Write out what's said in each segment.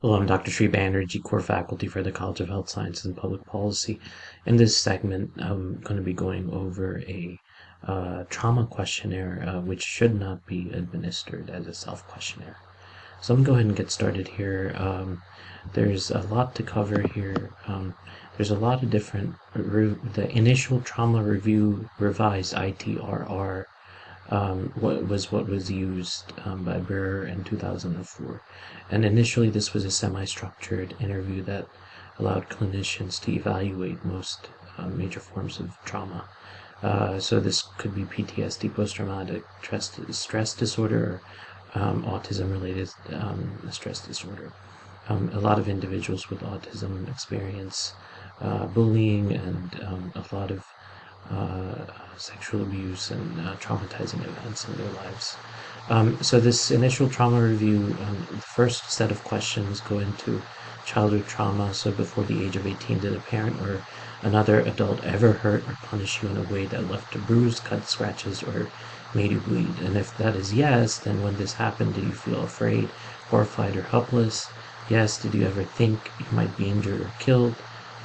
Hello, I'm Dr. Sri Banerjee, core faculty for the College of Health Sciences and Public Policy. In this segment, I'm going to be going over a trauma questionnaire, which should not be administered as a self-questionnaire. So I'm going to go ahead and get started here. There's a lot to cover here. There's a lot of different, the initial trauma review revised ITR-R what was used by Briere in 2004. And initially this was a semi-structured interview that allowed clinicians to evaluate most major forms of trauma. So this could be PTSD, post-traumatic stress disorder, or autism-related stress disorder. A lot of individuals with autism experience bullying and a lot of sexual abuse and traumatizing events in their lives. So this initial trauma review, the first set of questions go into childhood trauma. So before the age of 18, did a parent or another adult ever hurt or punish you in a way that left a bruise, cut, scratches, or made you bleed? And if that is yes, then when this happened, did you feel afraid, horrified, or helpless? Yes. Did you ever think you might be injured or killed?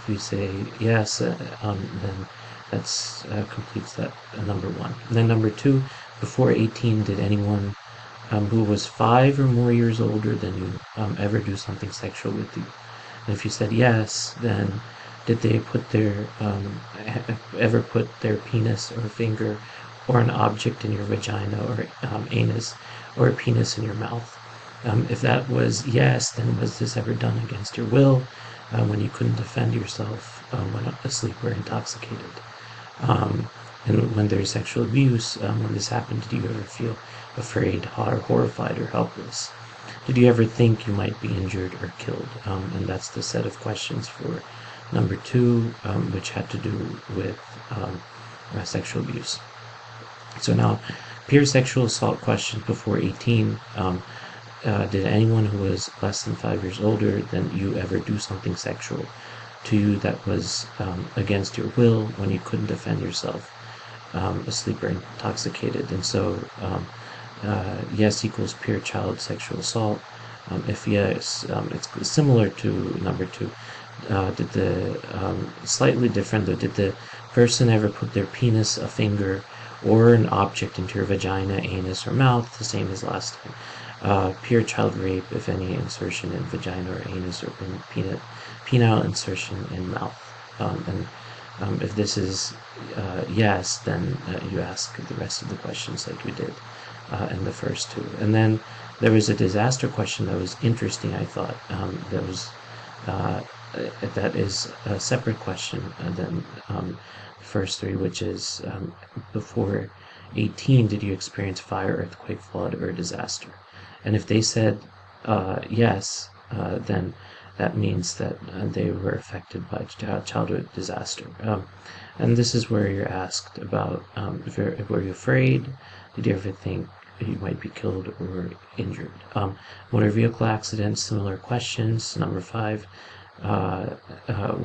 If you say yes, then that's completes that number one. And then number two, before 18, did anyone who was 5 or more years older than you ever do something sexual with you? And if you said yes, then did they ever put their penis or finger or an object in your vagina or anus, or a penis in your mouth? If that was yes, then was this ever done against your will, when you couldn't defend yourself, when asleep or intoxicated? And when there's sexual abuse, when this happened, did you ever feel afraid, horrified, or helpless? Did you ever think you might be injured or killed? And that's the set of questions for number two, which had to do with sexual abuse. So now, peer sexual assault questions before 18. Did anyone who was less than 5 years older than you ever do something sexual to you that was against your will, when you couldn't defend yourself, asleep or intoxicated? And so yes equals peer child sexual assault. If yes, it's similar to number two. Did the slightly different though, did the person ever put their penis, a finger, or an object into your vagina, anus, or mouth? The same as last time. Peer child rape, if any insertion in vagina or anus, or penile insertion in mouth. And if this is yes, then you ask the rest of the questions like we did in the first two. And then there was a disaster question that was interesting, I thought. That is a separate question than the first three, which is before 18, did you experience fire, earthquake, flood, or disaster? And if they said yes, then that means that they were affected by childhood disaster. And this is where you're asked about, were you afraid? Did you ever think you might be killed or injured? Motor vehicle accidents, similar questions. Number 5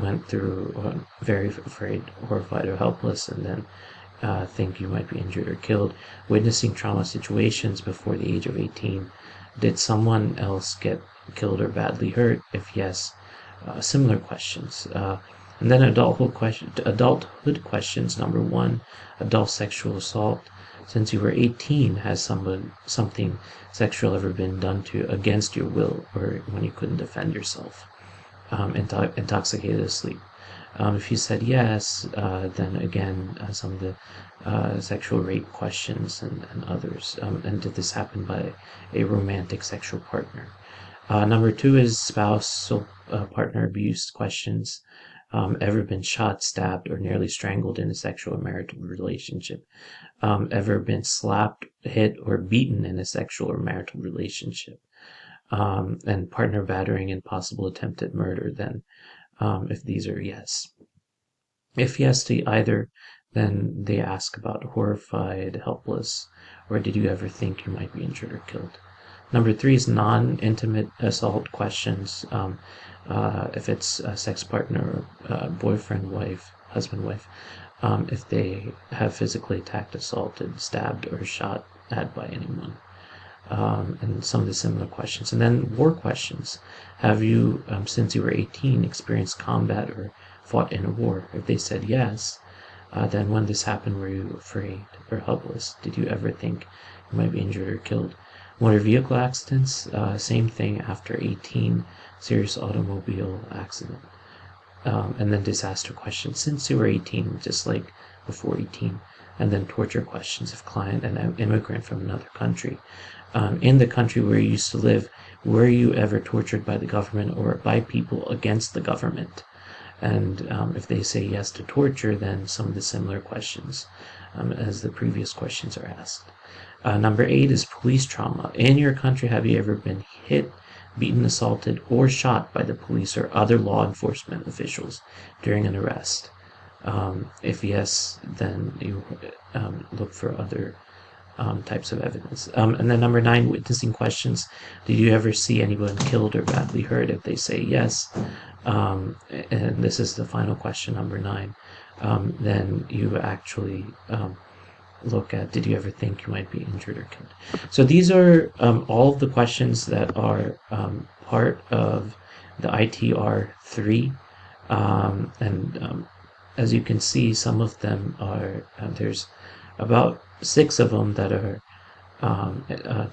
went through very afraid, horrified, or helpless, and then think you might be injured or killed. Witnessing trauma situations before the age of 18. Did someone else get killed or badly hurt? If yes, similar questions. And then adulthood questions. Number 1, adult sexual assault. Since you were 18, has something sexual ever been done to you against your will, or when you couldn't defend yourself? Intoxicated, asleep. If you said yes, then again, some of the sexual rape questions and others. And did this happen by a romantic sexual partner? Number 2 is spousal partner abuse questions. Ever been shot, stabbed, or nearly strangled in a sexual or marital relationship? Ever been slapped, hit, or beaten in a sexual or marital relationship? And partner battering and possible attempted murder, then, if these are yes. If yes to either, then they ask about horrified, helpless, or did you ever think you might be injured or killed? Number 3 is non-intimate assault questions. If it's a sex partner, boyfriend, wife, husband, wife, if they have physically attacked, assaulted, stabbed, or shot at by anyone. and some of the similar questions. And then war questions. Have you, since you were 18, experienced combat or fought in a war? If they said yes, then when this happened, were you afraid or helpless? Did you ever think you might be injured or killed? Motor vehicle accidents, same thing after 18, serious automobile accident. And then disaster questions since you were 18, just like before 18. And then torture questions if client and immigrant from another country. In the country where you used to live, were you ever tortured by the government or by people against the government? And if they say yes to torture, then some of the similar questions as the previous questions are asked. Number 8 is police trauma. In your country, have you ever been hit, beaten, assaulted, or shot by the police or other law enforcement officials during an arrest? If yes, then you look for other types of evidence. And then number 9, witnessing questions. Did you ever see anyone killed or badly hurt? If they say yes, and this is the final question, number 9, then you actually look at, did you ever think you might be injured or killed? So these are all of the questions that are part of the ITR-R, and as you can see, some of them are, there's about 6 of them that are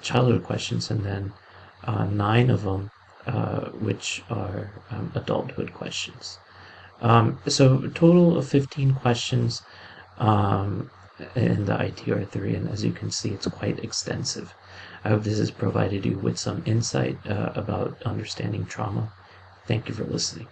childhood questions, and then 9 of them which are adulthood questions. So a total of 15 questions in the ITR-R, and as you can see, it's quite extensive. I hope this has provided you with some insight about understanding trauma. Thank you for listening.